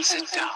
sit down.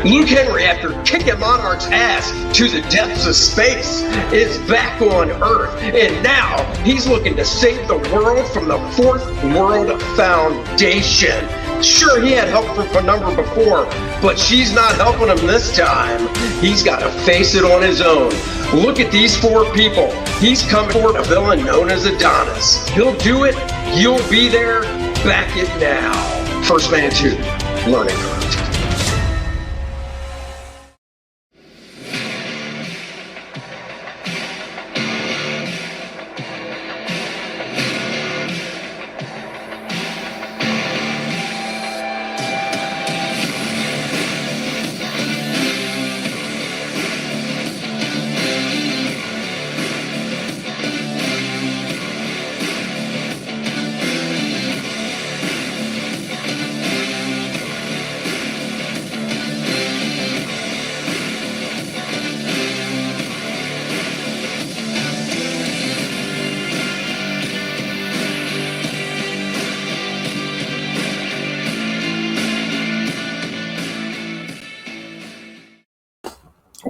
Luke Henry, after kicking Monarch's ass to the depths of space, is back on Earth, and now he's looking to save the world from the Fourth World Foundation. Sure, he had help from Penumbra before, but she's not helping him this time. He's got to face it on his own. Look at these four people. He's coming for a villain known as Adonis. He'll do it. You'll be there. Back it now. First Man 2, Learning Curve.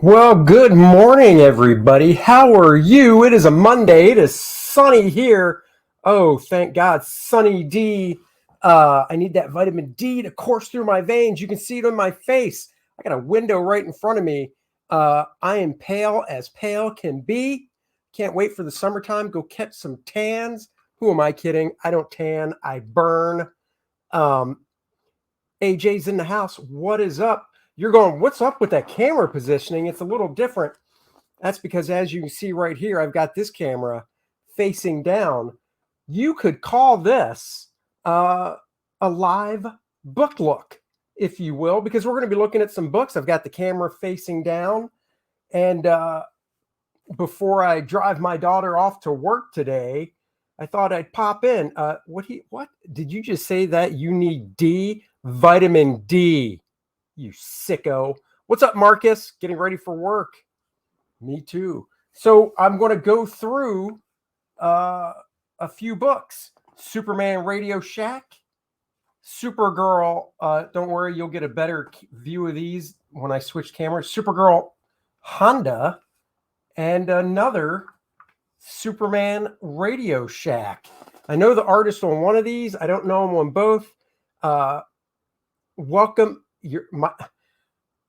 Well, good morning, everybody. How are you? It is a Monday. It is sunny here. Oh, thank God. Sunny D. I need that vitamin D to course through my veins. You can see it on my face. I got a window right in front of me. I am pale as pale can be. Can't wait for the summertime. Go catch some tans. Who am I kidding? I don't tan. I burn. AJ's in the house. What is up? You're going, what's up with that camera positioning? It's a little different. That's because, as you can see right here, I've got this camera facing down. You could call this a live book look, if you will, because we're going to be looking at some books. I've got the camera facing down. And before I drive my daughter off to work today, I thought I'd pop in. What did you just say that you need D? Vitamin D. You sicko. What's up, Marcus? Getting ready for work. Me too. So I'm going to go through a few books. Superman Radio Shack. Supergirl. Don't worry, you'll get a better view of these when I switch cameras. Supergirl Honda. And another Superman Radio Shack. I know the artist on one of these. I don't know him on both. Welcome.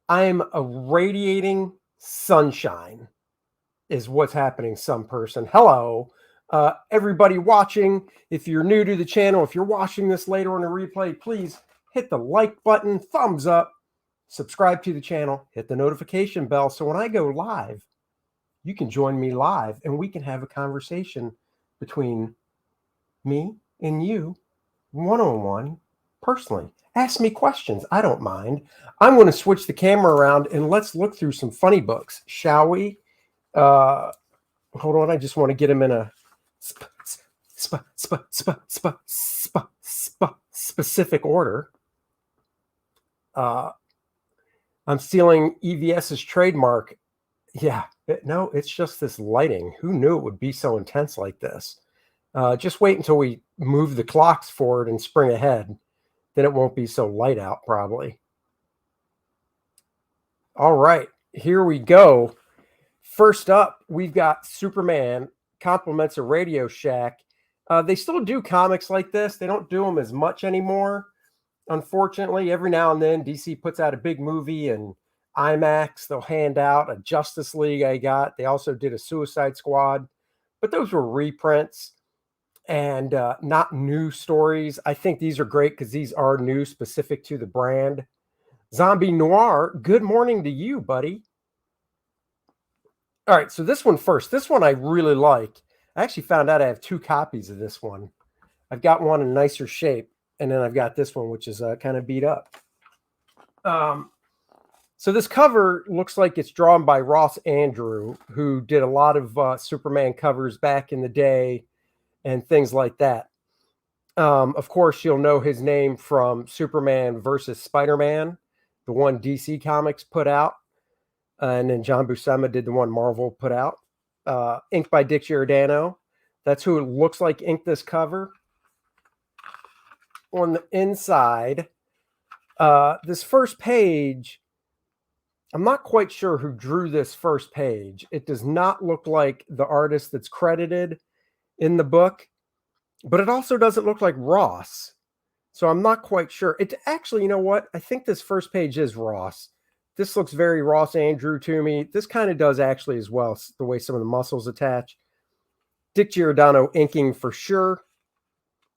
I'm a radiating sunshine is what's happening. Some person. Hello, everybody watching. If you're new to the channel, if you're watching this later on a replay, please hit the like button, thumbs up, subscribe to the channel, hit the notification bell. So when I go live, you can join me live and we can have a conversation between me and you one-on-one personally. Ask me questions. I don't mind. I'm going to switch the camera around and let's look through some funny books, shall we? Hold on. I just want to get them in a specific order. I'm stealing EVS's trademark. Yeah. No, it's just this lighting. Who knew it would be so intense like this? Just wait until we move the clocks forward and spring ahead. Then it won't be so light out, probably. All right, here we go. First up, we've got Superman compliments a Radio Shack. They still do comics like this. They don't do them as much anymore. Unfortunately, every now and then DC puts out a big movie and IMAX. They'll hand out a Justice League I got. They also did a Suicide Squad, but those were reprints and not new stories. I think these are great because these are new, specific to the brand. Zombie Noir, good morning to you, buddy. All right, so this one first. This one I really like. I actually found out I have 2 copies of this one. I've got one in nicer shape, and then I've got this one, which is kind of beat up. So this cover looks like it's drawn by Ross Andrew, who did a lot of Superman covers back in the day and things like that. Of course, you'll know his name from Superman versus Spider-Man, the one DC Comics put out. And then John Buscema did the one Marvel put out. Inked by Dick Giordano. That's who it looks like inked this cover. On the inside, this first page, I'm not quite sure who drew this first page. It does not look like the artist that's credited in the book, but it also doesn't look like Ross. So I'm not quite sure. It actually, you know what? I think this first page is Ross. This looks very Ross Andrew to me. This kind of does actually as well, the way some of the muscles attach. Dick Giordano inking for sure.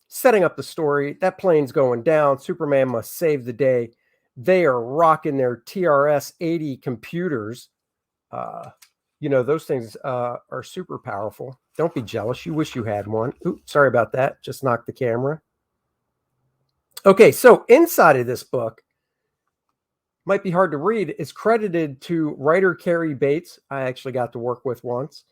Setting up the story. That plane's going down. Superman must save the day. They are rocking their TRS-80 computers. You know, those things are super powerful. Don't be jealous. You wish you had one. Oops, sorry about that. Just knocked the camera. Okay, so inside of this book, might be hard to read, is credited to writer Carrie Bates. I actually got to work with once.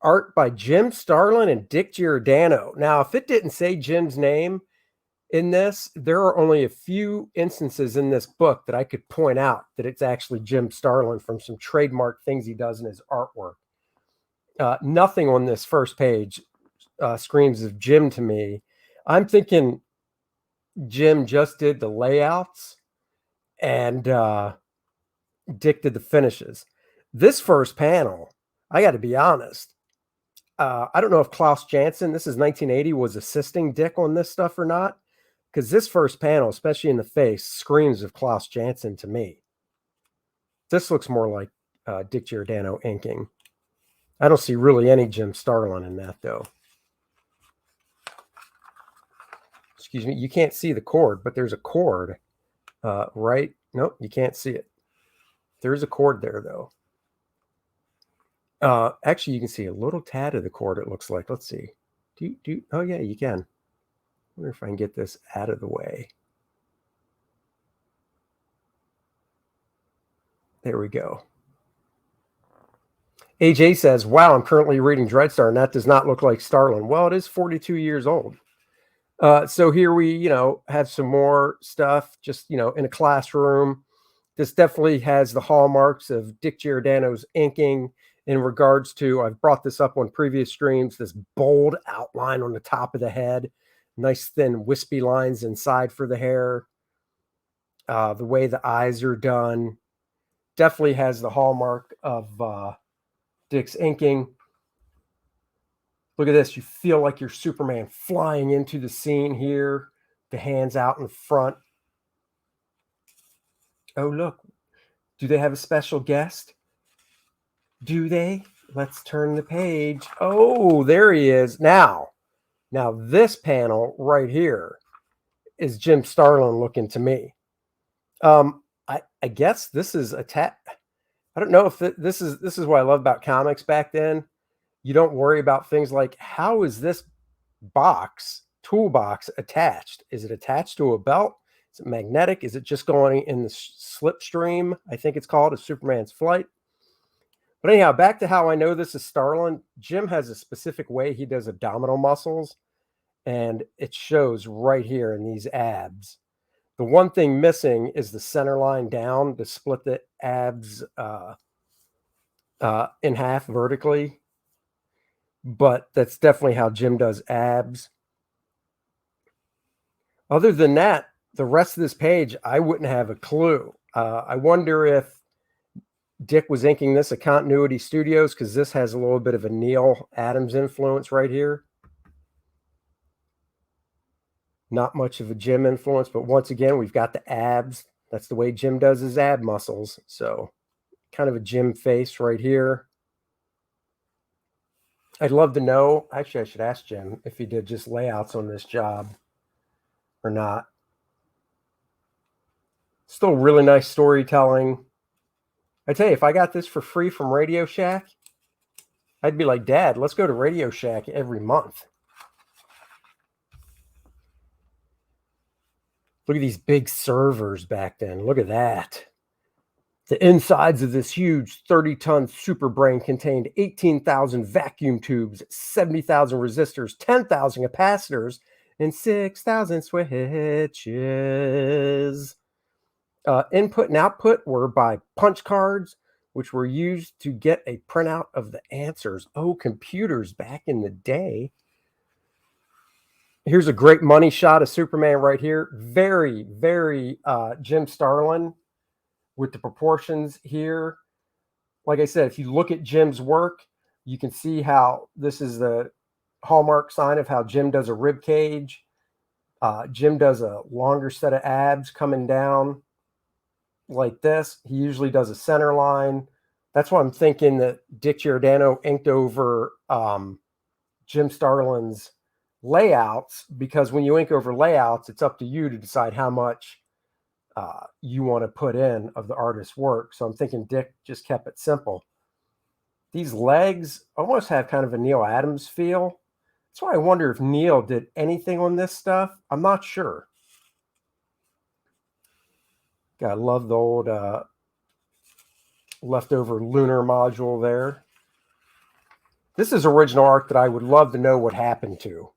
Art by Jim Starlin and Dick Giordano. Now, if it didn't say Jim's name in this, there are only a few instances in this book that I could point out that it's actually Jim Starlin from some trademark things he does in his artwork. Nothing on this first page screams of Jim to me. I'm thinking Jim just did the layouts and Dick did the finishes. This first panel, I got to be honest, I don't know if Klaus Janson, this is 1980, was assisting Dick on this stuff or not, because this first panel, especially in the face, screams of Klaus Janson to me. This looks more like Dick Giordano inking. I don't see really any Jim Starlin in that, though. Excuse me, you can't see the cord, but there's a cord. Right? Nope, you can't see it. There's a cord there, though. Actually, you can see a little tad of the cord, it looks like. Let's see. Oh, yeah, you can. I wonder if I can get this out of the way. There we go. AJ says, wow, I'm currently reading Dreadstar, and that does not look like Starlin. Well, it is 42 years old. So here we, have some more stuff just, in a classroom. This definitely has the hallmarks of Dick Giordano's inking in regards to, I've brought this up on previous streams, this bold outline on the top of the head, nice thin wispy lines inside for the hair. The way the eyes are done definitely has the hallmark of Dick's inking. Look at this. You feel like you're Superman flying into the scene here. The hands out in front. Oh, look. Do they have a special guest? Do they? Let's turn the page. Oh, there he is. Now this panel right here is Jim Starlin looking to me. I guess this is a I don't know if this is what I love about comics back then. You don't worry about things like, how is this toolbox attached? Is it attached to a belt? Is it magnetic? Is it just going in the slipstream? I think it's called, of Superman's flight. But anyhow, back to how I know this is Starlin. Jim has a specific way he does abdominal muscles, and it shows right here in these abs. The one thing missing is the center line down to split the abs in half vertically. But that's definitely how Jim does abs. Other than that, the rest of this page, I wouldn't have a clue. I wonder if Dick was inking this at Continuity Studios, because this has a little bit of a Neil Adams influence right here. Not much of a Jim influence, but once again, we've got the abs. That's the way Jim does his ab muscles. So kind of a Jim face right here. I'd love to know. Actually, I should ask Jim if he did just layouts on this job or not. Still really nice storytelling. I tell you, if I got this for free from Radio Shack, I'd be like, Dad, let's go to Radio Shack every month. Look at these big servers back then. Look at that. The insides of this huge 30-ton super brain contained 18,000 vacuum tubes, 70,000 resistors, 10,000 capacitors, and 6,000 switches. Input and output were by punch cards, which were used to get a printout of the answers. Oh, computers back in the day. Here's a great money shot of Superman right here. Very, very Jim Starlin with the proportions here. Like I said, if you look at Jim's work, you can see how this is the hallmark sign of how Jim does a rib cage. Jim does a longer set of abs coming down like this. He usually does a center line. That's why I'm thinking that Dick Giordano inked over Jim Starlin's layouts, because when you ink over layouts, it's up to you to decide how much you want to put in of the artist's work. So I'm thinking Dick just kept it simple. These legs almost have kind of a Neil Adams feel. That's why I wonder if Neil did anything on this stuff. I'm not sure. I love the old leftover lunar module there. This is original art that I would love to know what happened to.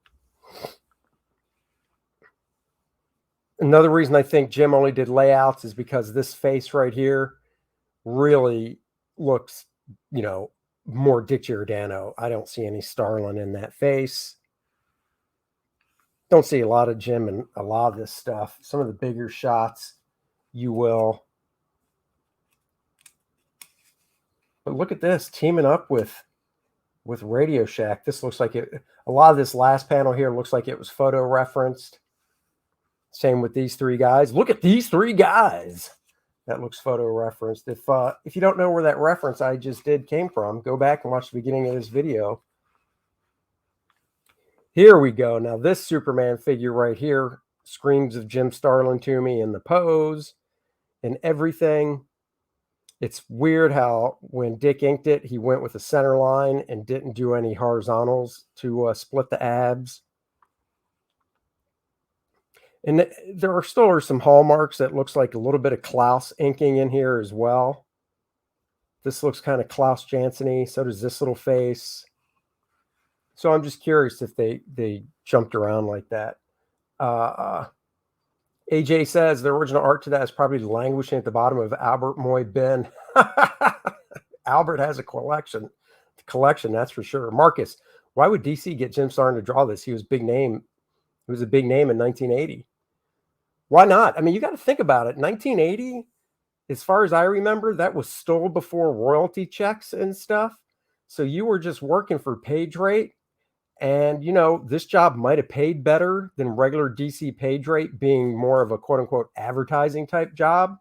Another reason I think Jim only did layouts is because this face right here really looks, you know, more Dick Giordano. I don't see any Starlin in that face. Don't see a lot of Jim in a lot of this stuff. Some of the bigger shots you will. But look at this, teaming up with Radio Shack. This looks like it. A lot of this last panel here looks like it was photo referenced. Same with these three guys. Look at these three guys. That looks photo referenced. If you don't know where that reference I just did came from, go back and watch the beginning of this video. Here we go. Now this Superman figure right here screams of Jim Starlin to me in the pose and everything. It's weird how when Dick inked it, he went with a center line and didn't do any horizontals to split the abs. And there are still some hallmarks that looks like a little bit of Klaus inking in here as well. This looks kind of Klaus Janson-y. So does this little face. So I'm just curious if they jumped around like that. AJ says the original art to that is probably languishing at the bottom of Albert Moy bin. Albert has a collection, that's for sure. Marcus, why would DC get Jim Starlin to draw this? He was big name. He was a big name in 1980. Why not? I mean, you got to think about it. 1980, as far as I remember, that was still before royalty checks and stuff. So you were just working for page rate. And, you know, this job might have paid better than regular DC page rate, being more of a quote unquote advertising type job.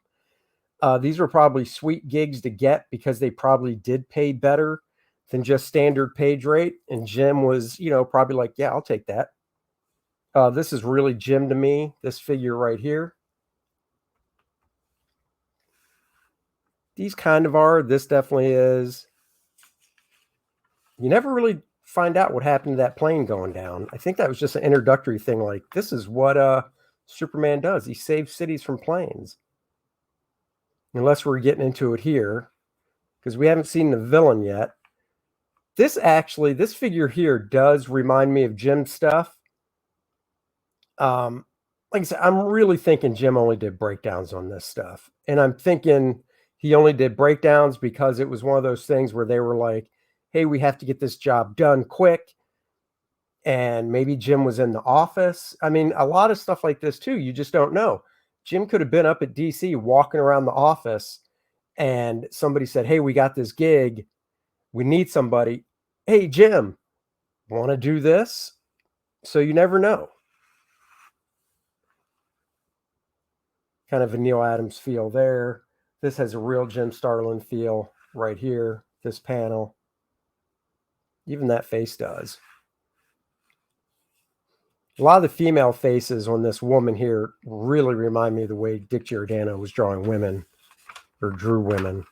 These were probably sweet gigs to get because they probably did pay better than just standard page rate. And Jim was, you know, probably like, yeah, I'll take that. This is really Jim to me, this figure right here. These kind of are. This definitely is. You never really find out what happened to that plane going down. I think that was just an introductory thing. Like, this is what Superman does. He saves cities from planes. Unless we're getting into it here, because we haven't seen the villain yet. This figure here does remind me of Jim's stuff. Like I said, I'm really thinking Jim only did breakdowns on this stuff. And I'm thinking he only did breakdowns because it was one of those things where they were like, hey, we have to get this job done quick. And maybe Jim was in the office. I mean, a lot of stuff like this too, you just don't know. Jim could have been up at DC walking around the office and somebody said, "Hey, we got this gig. We need somebody. Hey, Jim, want to do this?" So you never know. Kind of a Neil Adams feel there. This has a real Jim Starlin feel right here, this panel. Even that face does. A lot of the female faces on this woman here really remind me of the way Dick Giordano was drawing women or drew women.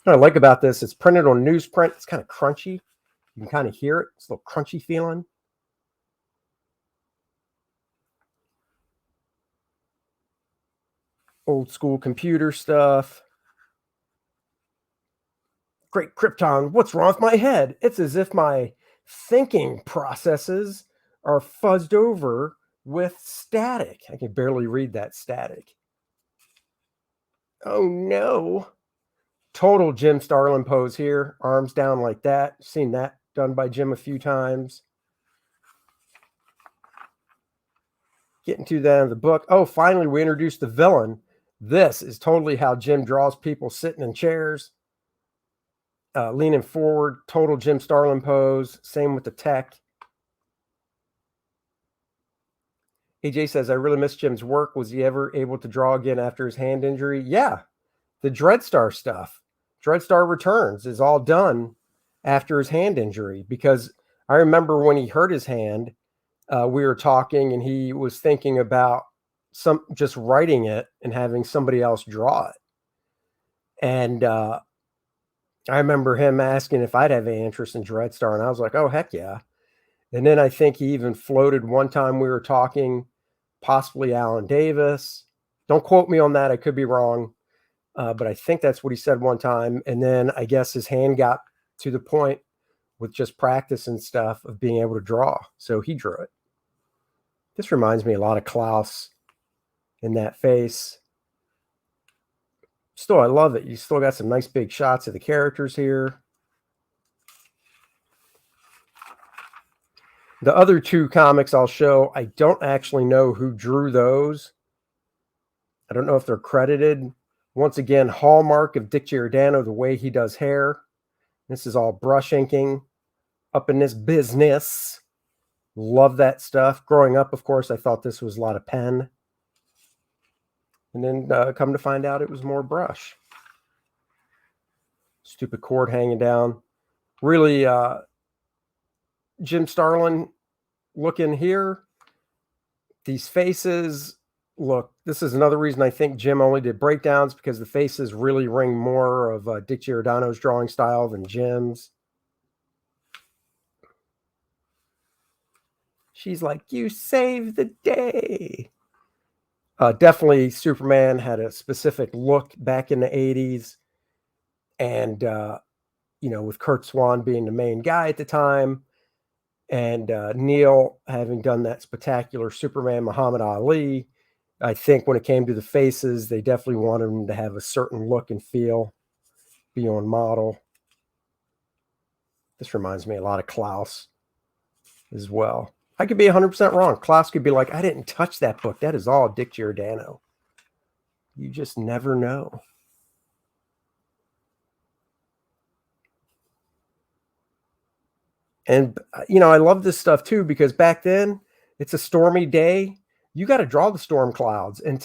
What I like about this, it's printed on newsprint. It's kind of crunchy. You can kind of hear it. It's a little crunchy feeling. Old school computer stuff. Great Krypton, what's wrong with my head? It's as if my thinking processes are fuzzed over with static. I can barely read that static. Oh no. Total Jim Starlin pose here. Arms down like that. Seen that done by Jim a few times. Getting to the end of the book. Oh, finally we introduced the villain. This is totally how Jim draws people sitting in chairs. Leaning forward. Total Jim Starlin pose. Same with the tech. AJ says, I really miss Jim's work. Was he ever able to draw again after his hand injury? Yeah. The Dreadstar stuff. Dreadstar Returns is all done after his hand injury, because I remember when he hurt his hand, we were talking and he was thinking about just writing it and having somebody else draw it. And I remember him asking if I'd have any interest in Dreadstar, and I was like, oh, heck yeah. And then I think he even floated one time we were talking, possibly Alan Davis. Don't quote me on that. I could be wrong. But I think that's what he said one time. And then I guess his hand got to the point with just practice and stuff of being able to draw. So he drew it. This reminds me a lot of Klaus in that face. Still, I love it. You still got some nice big shots of the characters here. The other two comics I'll show, I don't actually know who drew those. I don't know if they're credited. Once again, hallmark of Dick Giordano, the way he does hair. This is all brush inking up in this business. Love that stuff. Growing up, of course, I thought this was a lot of pen. And then come to find out it was more brush. Stupid cord hanging down. Really, Jim Starlin looking here. These faces, look, this is another reason I think Jim only did breakdowns, because the faces really ring more of Dick Giordano's drawing style than Jim's. She's like, you saved the day. Definitely Superman had a specific look back in the 80s. And, with Kurt Swan being the main guy at the time, and Neil having done that spectacular Superman Muhammad Ali, I think when it came to the faces, they definitely wanted them to have a certain look and feel, be on model. This reminds me a lot of Klaus as well. I could be 100% wrong. Klaus could be like, I didn't touch that book. That is all Dick Giordano. You just never know. And, I love this stuff too, because back then it's a stormy day. You got to draw the storm clouds. And with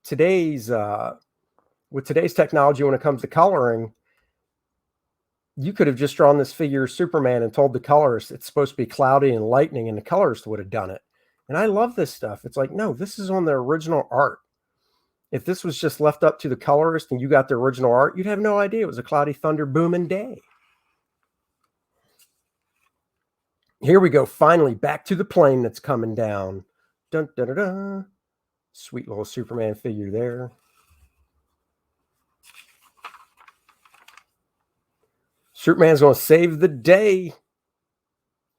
today's technology, when it comes to coloring, you could have just drawn this figure of Superman and told the colorist it's supposed to be cloudy and lightning, and the colorist would have done it. And I love this stuff. It's like, no, this is on the original art. If this was just left up to the colorist and you got the original art, you'd have no idea it was a cloudy, thunder booming day. Here we go. Finally, back to the plane that's coming down. Dun, dun, dun, dun. Sweet little Superman figure there. Superman's going to save the day.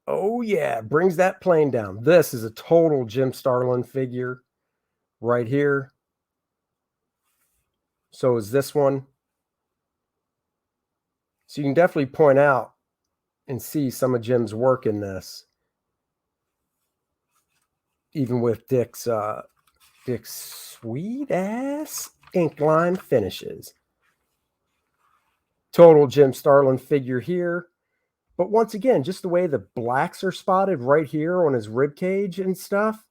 Oh, yeah. Brings that plane down. This is a total Jim Starlin figure right here. So is this one. So you can definitely point out and see some of Jim's work in this, even with Dick's sweet ass ink line finishes. Total Jim Starlin figure here. But once again, just the way the blacks are spotted right here on his rib cage and stuff.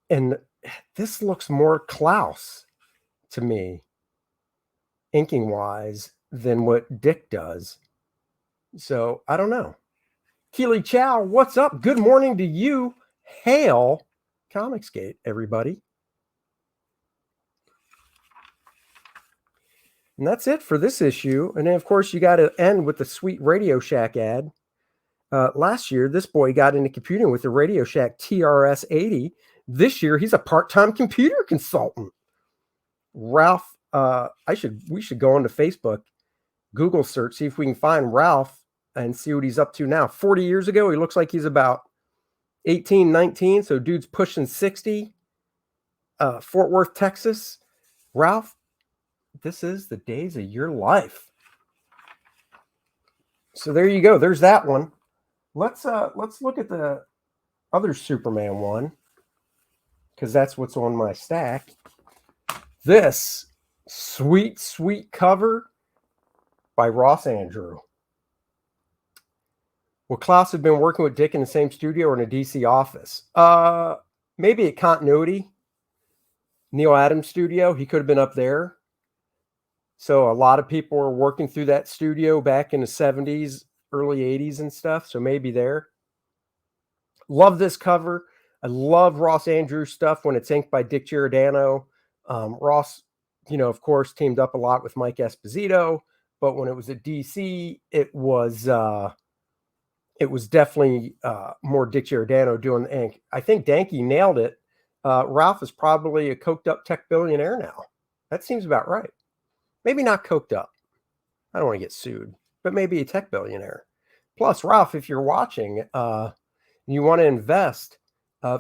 And this looks more Klaus to me, inking wise, than what Dick does. So I don't know. Keely Chow, what's up? Good morning to you. Hail Comicsgate, everybody. And that's it for this issue. And then, of course, you got to end with the sweet Radio Shack ad. Last year, this boy got into computing with the Radio Shack TRS 80. This year, he's a part-time computer consultant. Ralph, we should go onto Facebook, Google search, see if we can find Ralph and see what he's up to now. 40 years ago, he looks like he's about 18, 19. So dude's pushing 60. Fort Worth, Texas. Ralph, this is the days of your life. So there you go. There's that one. Let's look at the other Superman one, because that's what's on my stack. This sweet, sweet cover by Ross Andrew. Well, Klaus had been working with Dick in the same studio or in a DC office. Maybe at Continuity, Neil Adams studio. He could have been up there. So a lot of people were working through that studio back in the 70s, early 80s and stuff. So maybe there. Love this cover. I love Ross Andrews stuff when it's inked by Dick Giordano. Ross, of course, teamed up a lot with Mike Esposito. But when it was at DC, it was definitely more Dick Giordano doing the ink. I think Danke nailed it. Ralph is probably a coked up tech billionaire now. That seems about right. Maybe not coked up. I don't want to get sued, but maybe a tech billionaire. Plus, Ralph, if you're watching, you want to invest,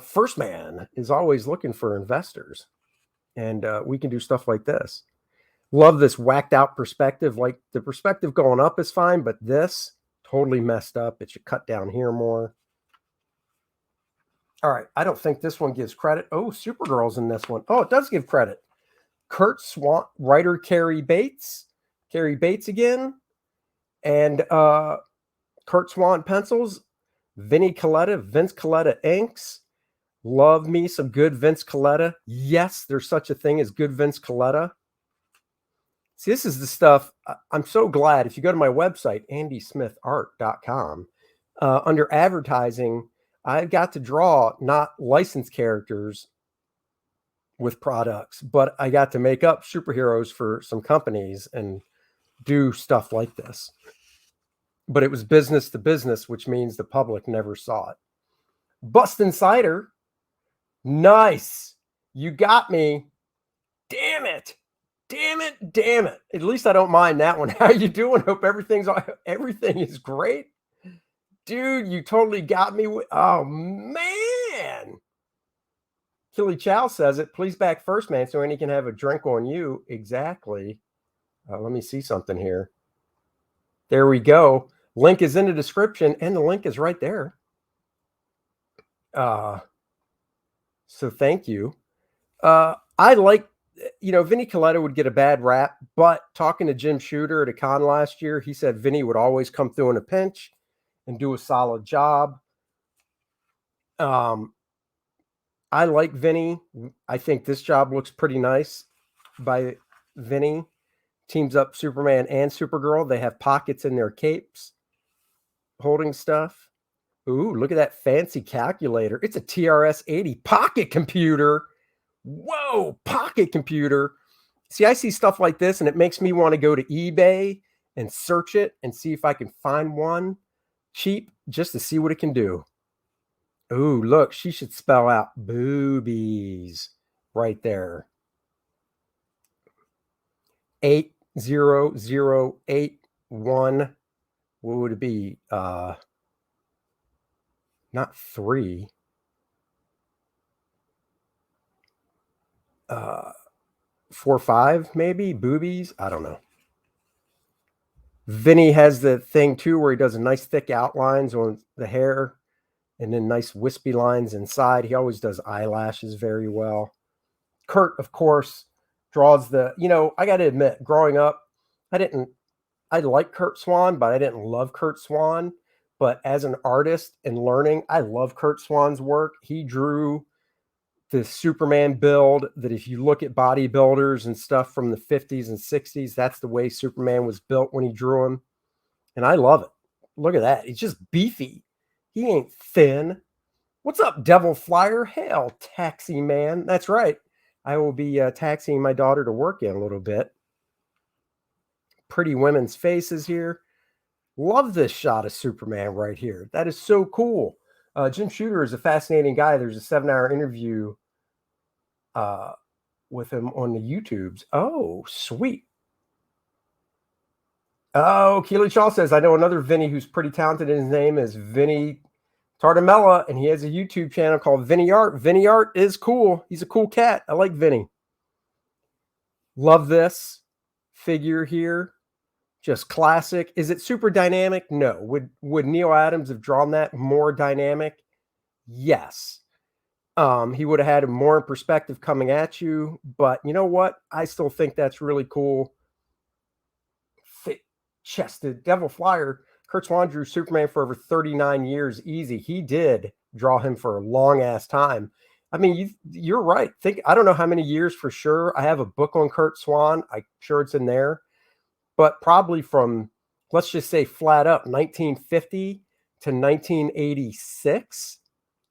First Man is always looking for investors. And we can do stuff like this. Love this whacked out perspective. Like the perspective going up is fine, but this totally messed up. It should cut down here more. All right. I don't think this one gives credit. Oh, Supergirl's in this one. Oh, it does give credit. Kurt Swan, writer Carrie Bates again. And Kurt Swan pencils. Vince Coletta inks. Love me some good Vince Coletta. Yes, there's such a thing as good Vince Coletta. See, this is the stuff. I'm so glad. If you go to my website, andysmithart.com, under advertising, I've got to draw not licensed characters with products, but I got to make up superheroes for some companies and do stuff like this. But it was business to business, which means the public never saw it. Bust Insider. Nice. You got me. Damn it. At least I don't mind that one. How you doing? Hope everything is great. Dude, you totally got me. Oh, man. Killy Chow says it. Please back First Man so Andy can have a drink on you. Exactly. Let me see something here. There we go. Link is in the description, and the link is right there. So thank you. I like, Vinny Coletta would get a bad rap, but talking to Jim Shooter at a con last year, he said Vinny would always come through in a pinch and do a solid job. I like Vinny. I think this job looks pretty nice by Vinny. Teams up Superman and Supergirl. They have pockets in their capes holding stuff. Ooh, look at that fancy calculator. It's a TRS 80 pocket computer. Whoa, pocket computer. See, I see stuff like this, and it makes me want to go to eBay and search it and see if I can find one cheap just to see what it can do. Ooh, look, she should spell out boobies right there. 80081. What would it be? Not 3. 4 5 maybe. Boobies. I don't know. Vinny has the thing too where he does a nice thick outlines on the hair and then nice wispy lines inside. He always does eyelashes very well. Kurt, of course, draws I got to admit, growing up, I like Kurt Swan, but I didn't love Kurt Swan. But as an artist and learning, I love Kurt Swan's work. He drew the Superman build that if you look at bodybuilders and stuff from the 50s and 60s, that's the way Superman was built when he drew him. And I love it. Look at that. He's just beefy. He ain't thin. What's up, Devil Flyer? Hail, Taxi Man. That's right. I will be taxiing my daughter to work in a little bit. Pretty women's faces here. Love this shot of Superman right here. That is so cool. Jim Shooter is a fascinating guy. There's a 7-hour interview with him on the YouTubes. Oh, sweet. Oh, Keely Shaw says, I know another Vinny who's pretty talented. His name is Vinny Tartamella, and he has a YouTube channel called Vinny Art. Vinny Art is cool. He's a cool cat. I like Vinny. Love this figure here. Just classic. Is it super dynamic? No. Would Neil Adams have drawn that more dynamic? Yes. He would have had more in perspective coming at you. But you know what? I still think that's really cool. Thick-chested Devil Flyer. Kurt Swan drew Superman for over 39 years easy. He did draw him for a long-ass time. I mean, you're right. I don't know how many years for sure. I have a book on Kurt Swan. I'm sure it's in there. But probably from, let's just say flat up, 1950 to 1986,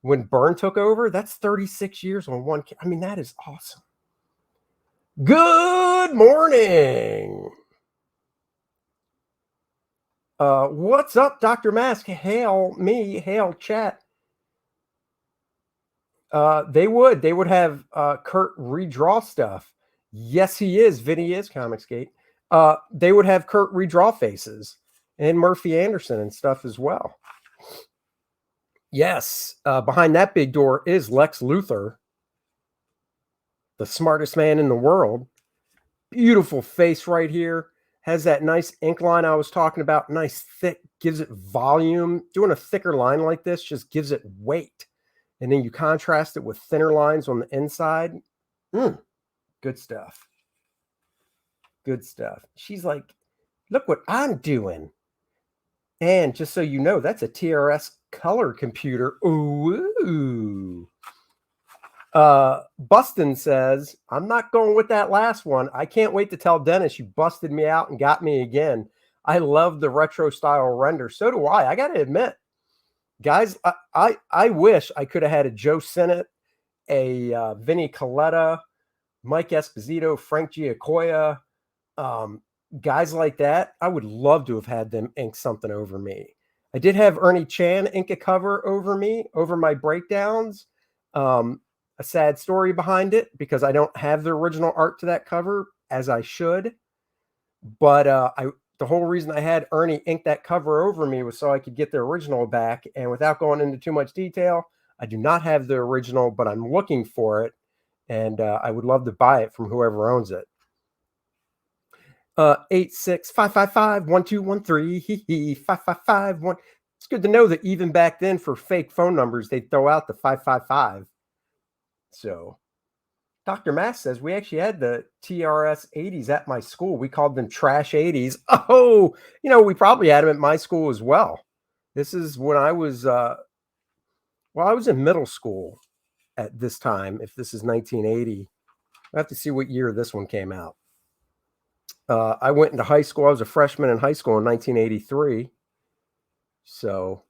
when Byrne took over, that's 36 years on one. I mean, that is awesome. Good morning. What's up, Dr. Mask? Hail me, hail chat. They would have Kurt redraw stuff. Yes, he is. Vinny is Comicsgate. They would have Kurt redraw faces and Murphy Anderson and stuff as well. Yes, behind that big door is Lex Luthor, the smartest man in the world. Beautiful face right here. Has that nice ink line I was talking about. Nice, thick, gives it volume. Doing a thicker line like this just gives it weight. And then you contrast it with thinner lines on the inside. Good stuff. Good stuff. She's like, look what I'm doing. And just so you know, that's a TRS color computer. Ooh. Bustin says, I'm not going with that last one. I can't wait to tell Dennis you busted me out and got me again. I love the retro style render. So do I. I got to admit, guys, I wish I could have had a Joe Sinnott, a Vinny Coletta, Mike Esposito, Frank Giacoya, guys like that. I would love to have had them ink something over me. I did have Ernie Chan ink a cover over me, over my breakdowns. A sad story behind it because I don't have the original art to that cover as I should. But the whole reason I had Ernie ink that cover over me was so I could get the original back. And without going into too much detail, I do not have the original, but I'm looking for it. And I would love to buy it from whoever owns it. 86555-1213. 5551. It's good to know that even back then for fake phone numbers, they'd throw out the 555. So Dr. Mass says we actually had the TRS 80s at my school. We called them trash 80s. Oh, we probably had them at my school as well. This is when I was, I was in middle school at this time. If this is 1980, I have to see what year this one came out. I went into high school. I was a freshman in high school in 1983. So,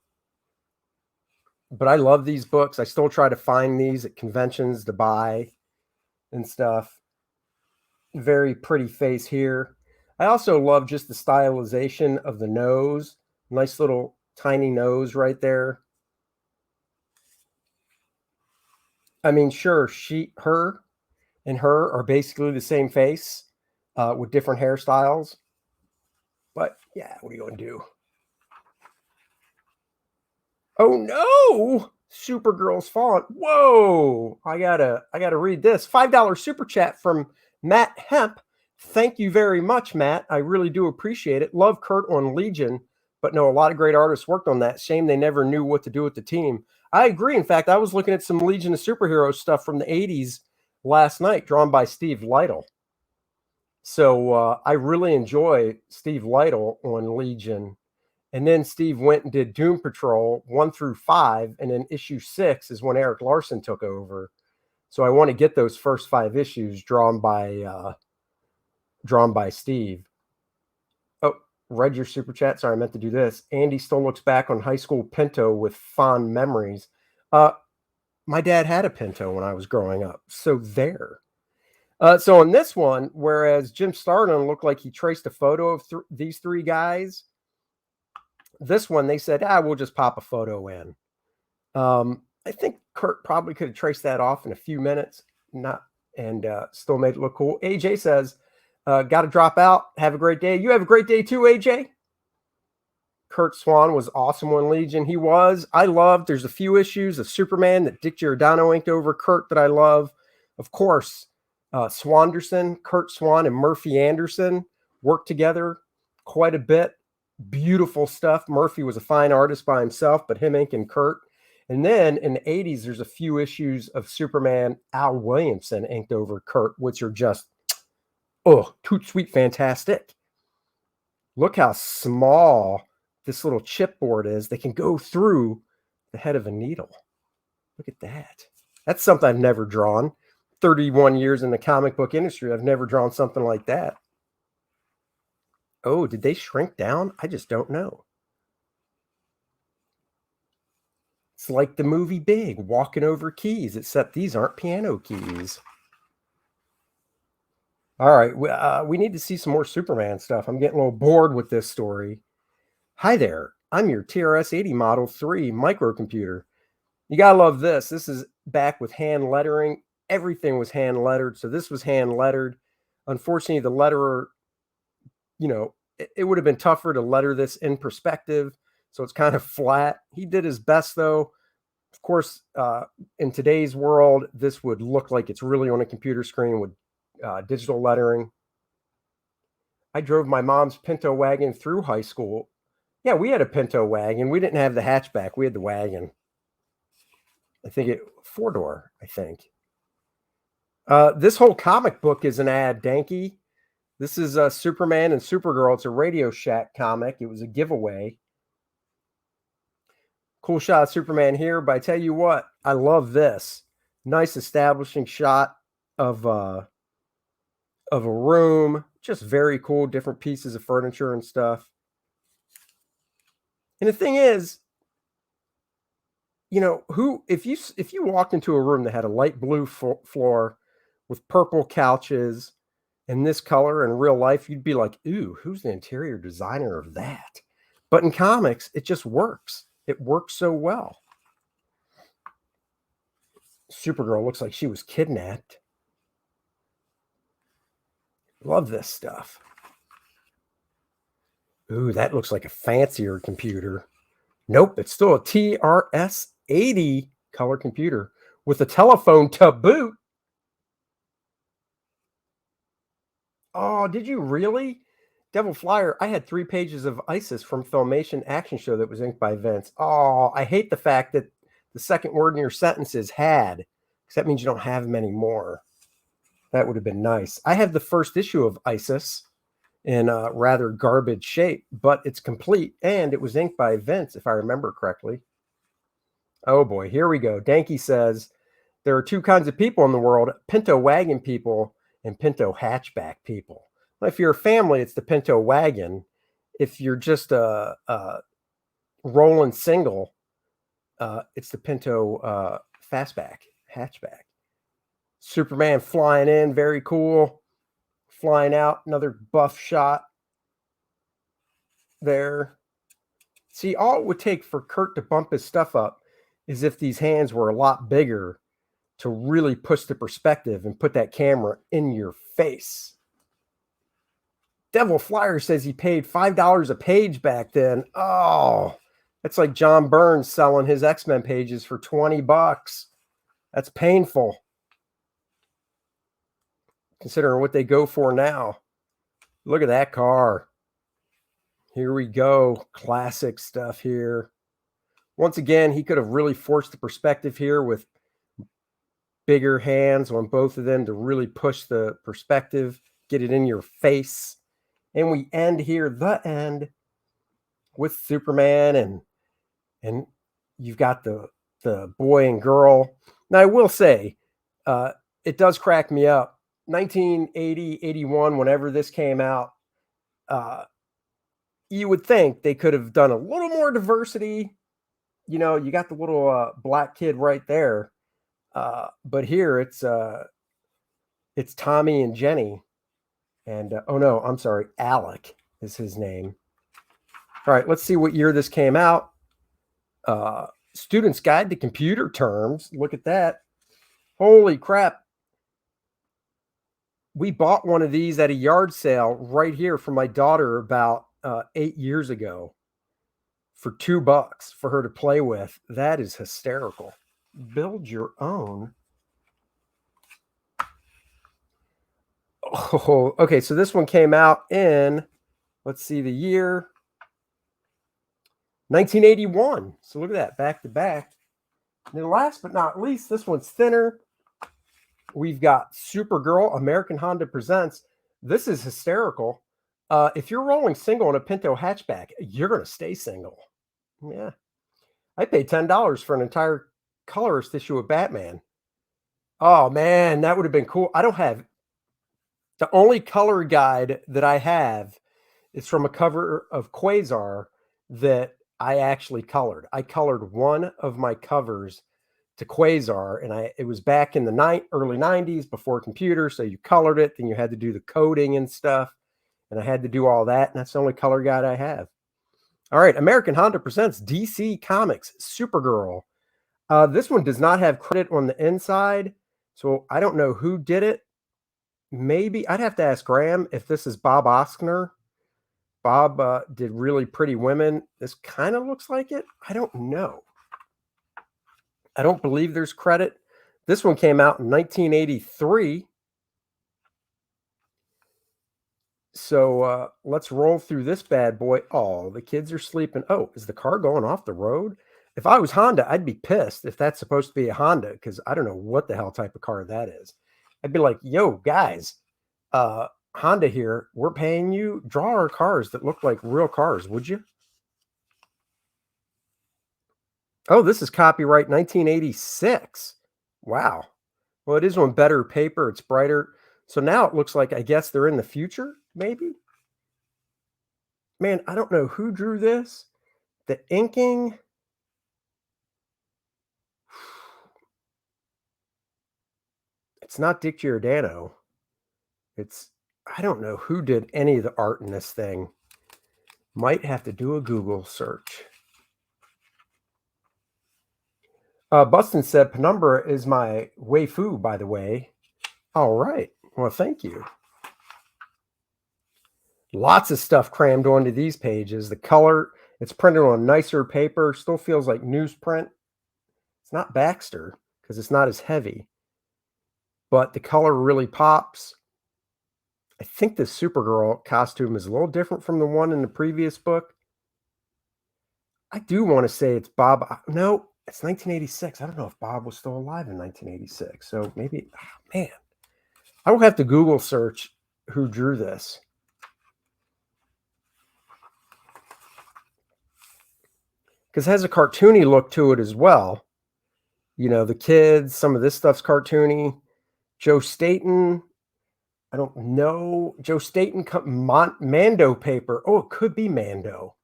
but I love these books. I still try to find these at conventions to buy and stuff. Very pretty face here. I also love just the stylization of the nose. Nice little tiny nose right there. I mean, sure, her and her are basically the same face with different hairstyles. But yeah, what are you going to do? Oh no! Supergirl's font. Whoa! I gotta read this. $5 super chat from Matt Hemp. Thank you very much, Matt. I really do appreciate it. Love Kurt on Legion, but no, a lot of great artists worked on that. Shame they never knew what to do with the team. I agree. In fact, I was looking at some Legion of Superheroes stuff from the 80s last night, drawn by Steve Lytle. So I really enjoy Steve Lytle on Legion. And then Steve went and did Doom Patrol 1 through 5. And then issue 6 is when Eric Larson took over. So I want to get those first 5 issues drawn by Steve. Oh, read your super chat. Sorry, I meant to do this. Andy still looks back on high school Pinto with fond memories. My dad had a Pinto when I was growing up. So there. So on this one, whereas Jim Stardom looked like he traced a photo of these 3 guys, this one they said, we'll just pop a photo in. I think Kurt probably could have traced that off in a few minutes, still made it look cool. AJ says, got to drop out. Have a great day. You have a great day too, AJ. Kurt Swan was awesome on Legion. He was. I loved. There's a few issues of Superman that Dick Giordano inked over Kurt that I love. Of course, Swanderson, Kurt Swan, and Murphy Anderson worked together quite a bit. Beautiful stuff. Murphy was a fine artist by himself, but him inking Kurt. And then in the 80s, there's a few issues of Superman Al Williamson inked over Kurt, which are just, toot sweet, fantastic. Look how small this little chipboard is. They can go through the head of a needle. Look at that. That's something I've never drawn. 31 years in the comic book industry, I've never drawn something like that. Oh, did they shrink down? I just don't know. It's like the movie Big, walking over keys, except these aren't piano keys. All right, we need to see some more Superman stuff. I'm getting a little bored with this story. Hi there, I'm your TRS-80 Model 3 microcomputer. You gotta love this. This is back with hand lettering. Everything was hand lettered, so this was hand lettered. Unfortunately, the letterer, it would have been tougher to letter this in perspective, so it's kind of flat. He did his best, though. Of course, in today's world, this would look like it's really on a computer screen with digital lettering. I drove my mom's Pinto wagon through high school. Yeah, we had a Pinto wagon. We didn't have the hatchback. We had the wagon. I think 4-door, I think. This whole comic book is an ad, Danky. This is Superman and Supergirl. It's a Radio Shack comic. It was a giveaway. Cool shot of Superman here, but I tell you what, I love this. Nice establishing shot of a room. Just very cool, different pieces of furniture and stuff. And the thing is, if you walked into a room that had a light blue floor with purple couches and this color in real life, you'd be like, ooh, who's the interior designer of that? But in comics, it just works. It works so well. Supergirl looks like she was kidnapped. Love this stuff. Ooh, that looks like a fancier computer. Nope, it's still a TRS-80 color computer with a telephone to boot. Oh, did you really? Devil Flyer, I had 3 pages of ISIS from Filmation Action Show that was inked by Vince. Oh, I hate the fact that the second word in your sentence is had, because that means you don't have many more. That would have been nice. I have the first issue of ISIS in a rather garbage shape, but it's complete, and it was inked by Vince, if I remember correctly. Oh boy, here we go. Danky says, there are 2 kinds of people in the world, Pinto wagon people and Pinto hatchback people. If you're a family, it's the Pinto wagon. If you're just a rolling single, it's the Pinto fastback, hatchback. Superman flying in, very cool. Flying out, another buff shot there. See, all it would take for Kurt to bump his stuff up is if these hands were a lot bigger to really push the perspective and put that camera in your face. Devil Flyer says he paid $5 a page back then. Oh, that's like John Burns selling his X-Men pages for $20. That's painful, considering what they go for now. Look at that car. Here we go. Classic stuff here. Once again, he could have really forced the perspective here with bigger hands on both of them to really push the perspective, get it in your face. And we end here, the end, with Superman and you've got the boy and girl. Now I will say, uh, it does crack me up. 1980, 81, whenever this came out, uh, you would think they could have done a little more diversity. You know, you got the little black kid right there, but here it's Tommy and Jenny, and oh no, I'm sorry, Alec is his name. All right, let's see what year this came out. Student's Guide to Computer Terms. Look at that. Holy crap. We bought one of these at a yard sale right here for my daughter about 8 years ago for $2 for her to play with. That is hysterical. Build your own. Oh, okay. So this one came out in, let's see the year, 1981. So look at that, back to back. And then last but not least, this one's thinner. We've got Supergirl, American Honda Presents. This is hysterical. If you're rolling single in a Pinto hatchback, you're going to stay single. Yeah. I paid $10 for an entire colorist issue of Batman. Oh, man, that would have been cool. I don't have, the only color guide that I have is from a cover of Quasar that I actually colored. I colored one of my covers to Quasar, and it was back in the early 90s before computers, so you colored it, then you had to do the coding and stuff, and I had to do all that, and that's the only color guide I have. All right, American Honda presents DC Comics Supergirl. This one does not have credit on the inside, so I don't know who did it. Maybe I'd have to ask Graham if this is Bob Oskner. Bob did Really Pretty Women. This kind of looks like it. I don't know. I don't believe there's credit. This one came out in 1983. So let's roll through this bad boy. Oh, the kids are sleeping. Oh, is the car going off the road? If I was Honda, I'd be pissed if that's supposed to be a Honda, because I don't know what the hell type of car that is. I'd be like, yo, guys, Honda here, we're paying you. Draw our cars that look like real cars, would you? Oh, this is copyright 1986. Wow. Well, it is on better paper. It's brighter. So now it looks like, I guess they're in the future, maybe? Man, I don't know who drew this. The inking. It's not Dick Giordano. I don't know who did any of the art in this thing. Might have to do a Google search. Bustin said, Penumbra is my waifu, by the way. All right. Well, thank you. Lots of stuff crammed onto these pages. The color, it's printed on nicer paper. Still feels like newsprint. It's not Baxter because it's not as heavy. But the color really pops. I think the Supergirl costume is a little different from the one in the previous book. I do want to say it's Bob. No, it's 1986. I don't know if Bob was still alive in 1986. So maybe, oh, man, I will have to Google search who drew this. Because it has a cartoony look to it as well. You know, the kids, some of this stuff's cartoony. Joe Staten, I don't know. Joe Staten, Mando paper. Oh, it could be Mando.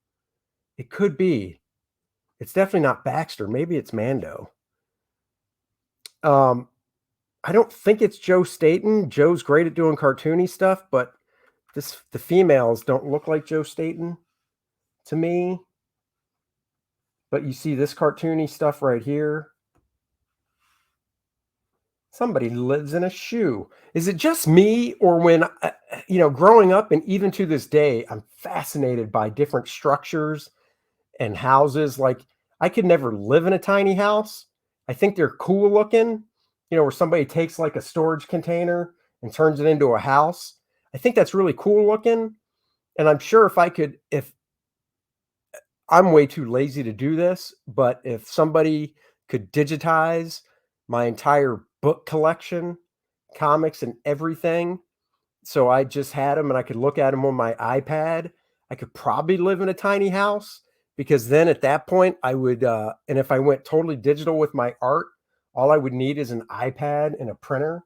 It could be. It's definitely not Baxter. Maybe it's Mando. I don't think it's Joe Staten. Joe's great at doing cartoony stuff, but the females don't look like Joe Staten to me. But you see this cartoony stuff right here. Somebody lives in a shoe. Is it just me, or when, growing up and even to this day, I'm fascinated by different structures and houses. Like, I could never live in a tiny house. I think they're cool looking, where somebody takes like a storage container and turns it into a house. I think that's really cool looking. And I'm sure if I'm way too lazy to do this, but if somebody could digitize my entire book collection, comics and everything, so I just had them and I could look at them on my iPad, I could probably live in a tiny house because then at that point I would, and if I went totally digital with my art, all I would need is an iPad and a printer.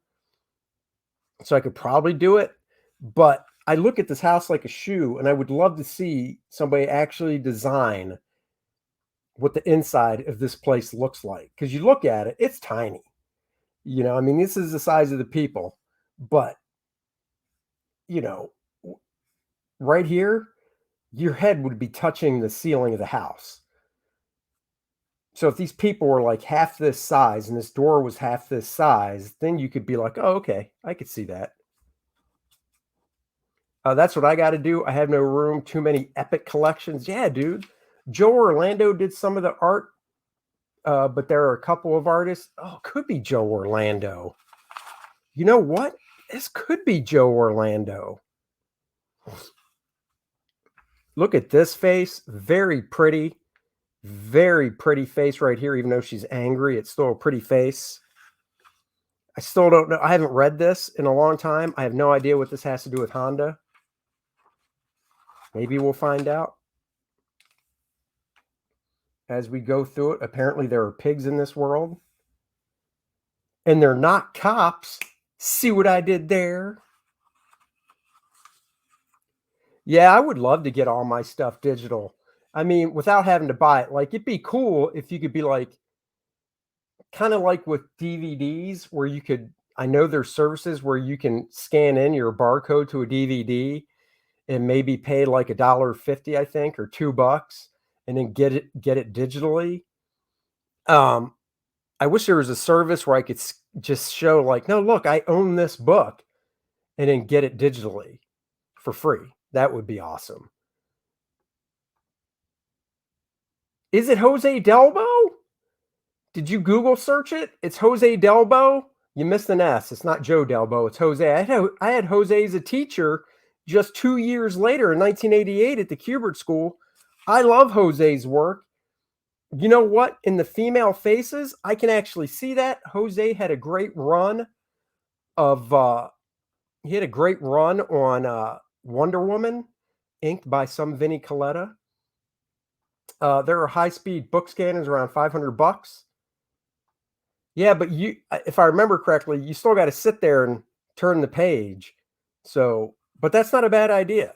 So I could probably do it. But I look at this house like a shoe and I would love to see somebody actually design what the inside of this place looks like. Because you look at it, it's tiny. I mean, this is the size of the people, but you know, right here, your head would be touching the ceiling of the house. So if these people were like half this size and this door was half this size, then you could be like, oh, okay, I could see that. That's what I got to do. I have no room, too many epic collections. Yeah, dude. Joe Orlando did some of the art, but there are a couple of artists. Oh, could be Joe Orlando. You know what? This could be Joe Orlando. Look at this face. Very pretty face right here. Even though she's angry, it's still a pretty face. I still don't know. I haven't read this in a long time. I have no idea what this has to do with Honda. Maybe we'll find out as we go through it. Apparently, there are pigs in this world, and they're not cops. See what I did there? Yeah, I would love to get all my stuff digital. I mean, without having to buy it. Like, it'd be cool if you could be like, kind of like with DVDs, where you could. I know there's services where you can scan in your barcode to a DVD and maybe pay like $1.50, I think, or $2, and then get it digitally. Um, I wish there was a service where I could just show like, no, look, I own this book, and then get it digitally for free. That would be awesome. Is it Jose Delbo? Did you Google search it? It's Jose Delbo. You missed an S. It's not Joe Delbo. It's Jose. I had Jose as a teacher just 2 years later in 1988 at the Kubert School. I love Jose's work. You know what? In the female faces, I can actually see that. Jose had a great run of he had a great run on Wonder Woman, inked by some Vinnie Coletta. There are high-speed book scanners around $500. Yeah, but if I remember correctly, you still got to sit there and turn the page. So, but that's not a bad idea.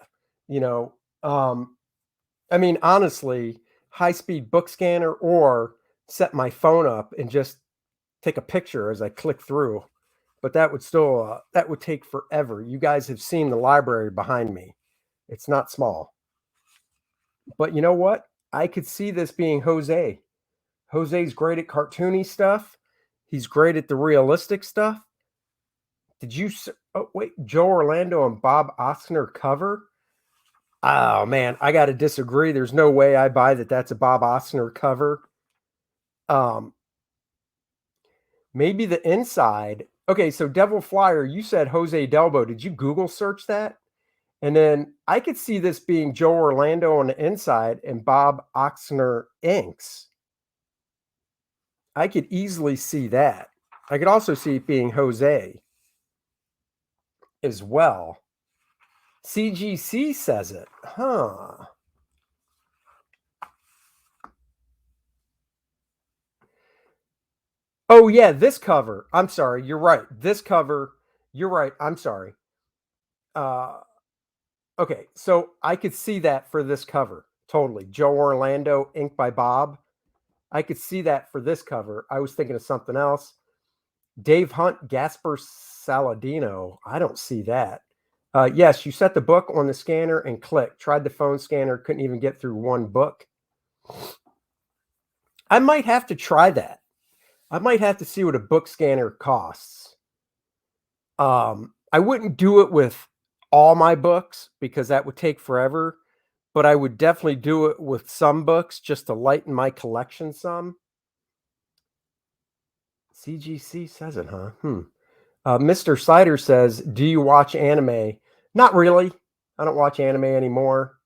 You know, I mean, honestly, high-speed book scanner or set my phone up and just take a picture as I click through. But that would still that would take forever. You guys have seen the library behind me. It's not small. But you know what? I could see this being Jose. Jose's great at cartoony stuff. He's great at the realistic stuff. Oh, wait, Joe Orlando and Bob Oxner cover? Oh, man, I got to disagree. There's no way I buy that that's a Bob Oxner cover. Maybe the inside. Okay, so Devil Flyer, you said Jose Delbo. Did you Google search that? And then I could see this being Joe Orlando on the inside and Bob Oxner inks. I could easily see that. I could also see it being Jose as well. CGC says it. Huh. Oh, yeah, this cover. I'm sorry. You're right. This cover. You're right. I'm sorry. Okay, so I could see that for this cover. Totally. Joe Orlando, inked by Bob. I could see that for this cover. I was thinking of something else. Dave Hunt, Gasper Saladino. I don't see that. Yes, you set the book on the scanner and click. Tried the phone scanner, couldn't even get through one book. I might have to try that. I might have to see what a book scanner costs. I wouldn't do it with all my books because that would take forever, but I would definitely do it with some books just to lighten my collection some. CGC says it, huh? Mr. Cider says, do you watch anime? Not really. I don't watch anime anymore.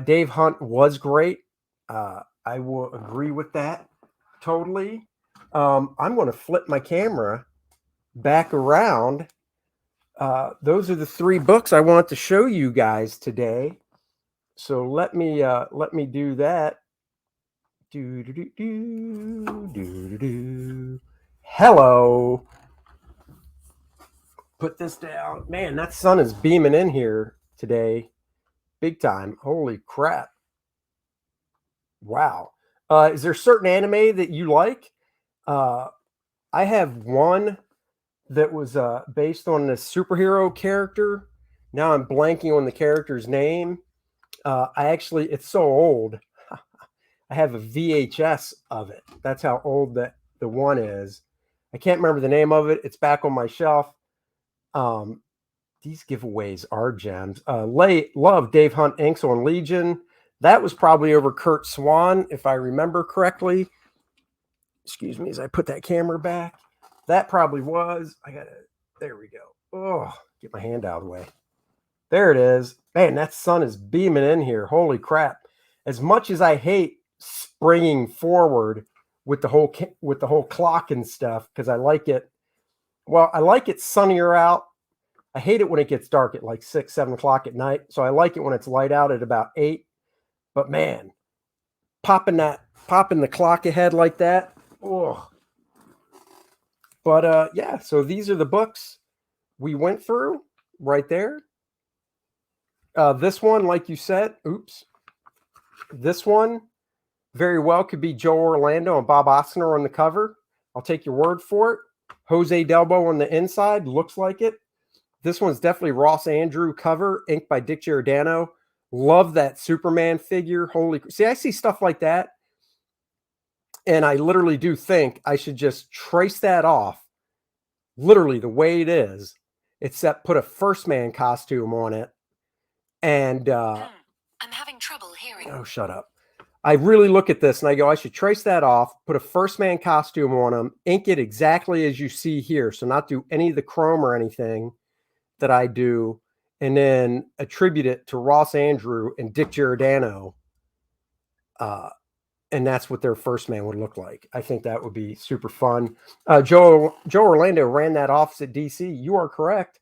Dave Hunt was great. I will agree with that totally. I'm going to flip my camera back around. Those are the 3 books I want to show you guys today. So let me do that. Hello. Put this down. Man, that sun is beaming in here today. Big time. Holy crap. Wow. Is there certain anime that you like? I have one that was based on a superhero character. Now I'm blanking on the character's name. It's so old. I have a VHS of it. That's how old the one is. I can't remember the name of it. It's back on my shelf. These giveaways are gems. Love Dave Hunt inks on Legion. That was probably over Kurt Swan, if I remember correctly. Excuse me as I put that camera back. That probably was. There we go. Oh, get my hand out of the way. There it is. Man, that sun is beaming in here. Holy crap. As much as I hate springing forward with the whole clock and stuff, because I like it. Well, I like it sunnier out. I hate it when it gets dark at like 6, 7 o'clock at night. So I like it when it's light out at about 8. But man, popping the clock ahead like that. Oh. But yeah, so these are the books we went through right there. This one, like you said, this one very well could be Joe Orlando and Bob Ostener on the cover. I'll take your word for it. Jose Delbo on the inside, looks like it. This one's definitely Ross Andru cover, inked by Dick Giordano. Love that Superman figure. See, I see stuff like that, and I literally do think I should just trace that off, literally the way it is, except put a First Man costume on it. And I'm having trouble hearing. Oh, shut up. I really look at this and I go, I should trace that off, put a First Man costume on them, ink it exactly as you see here. So not do any of the chrome or anything that I do, and then attribute it to Ross Andru and Dick Giordano. And that's what their First Man would look like. I think that would be super fun. Joe Orlando ran that office at DC. You are correct.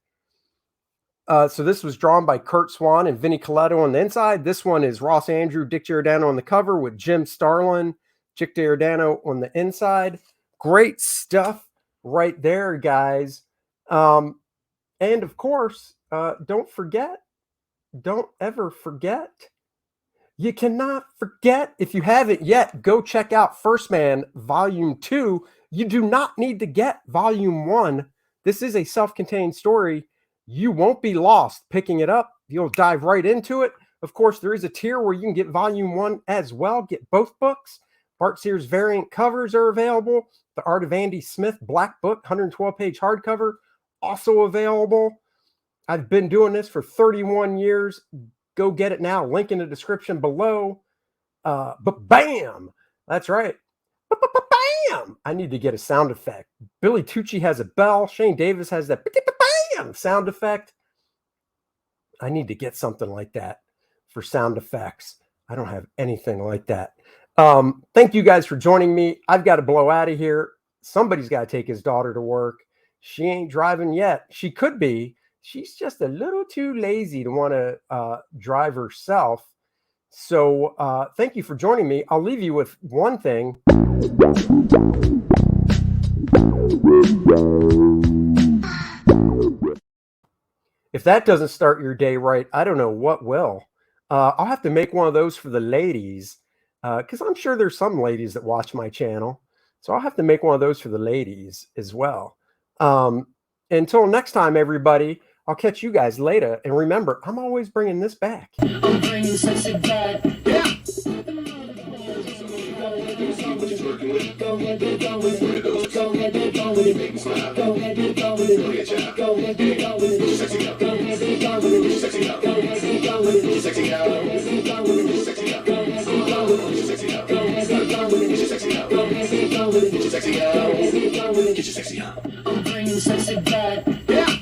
So this was drawn by Kurt Swan and Vinnie Colletto on the inside. This one is Ross Andru, Dick Giordano on the cover with Jim Starlin, Dick Giordano on the inside. Great stuff right there, guys. And of course, don't ever forget. You cannot forget, if you haven't yet, go check out First Man Volume 2. You do not need to get Volume 1. This is a self-contained story. You won't be lost picking it up. You'll dive right into it. Of course, there is a tier where you can get Volume 1 as well. Get both books. Bart Sears variant covers are available. The Art of Andy Smith Black Book, 112-page hardcover, also available. I've been doing this for 31 years. Go get it now. Link in the description below. But bam! That's right. Bam! I need to get a sound effect. Billy Tucci has a bell. Shane Davis has that bam sound effect. I need to get something like that for sound effects. I don't have anything like that. Thank you guys for joining me. I've got to blow out of here. Somebody's got to take his daughter to work. She ain't driving yet. She could be. She's just a little too lazy to want to drive herself. So thank you for joining me. I'll leave you with one thing. If that doesn't start your day right, I don't know what will. I'll have to make one of those for the ladies, because I'm sure there's some ladies that watch my channel. So I'll have to make one of those for the ladies as well. Until next time, everybody, I'll catch you guys later. And remember, I'm always bringing this back. I'm bringing sexy back. Yeah. I'm bringing sexy back. Yeah.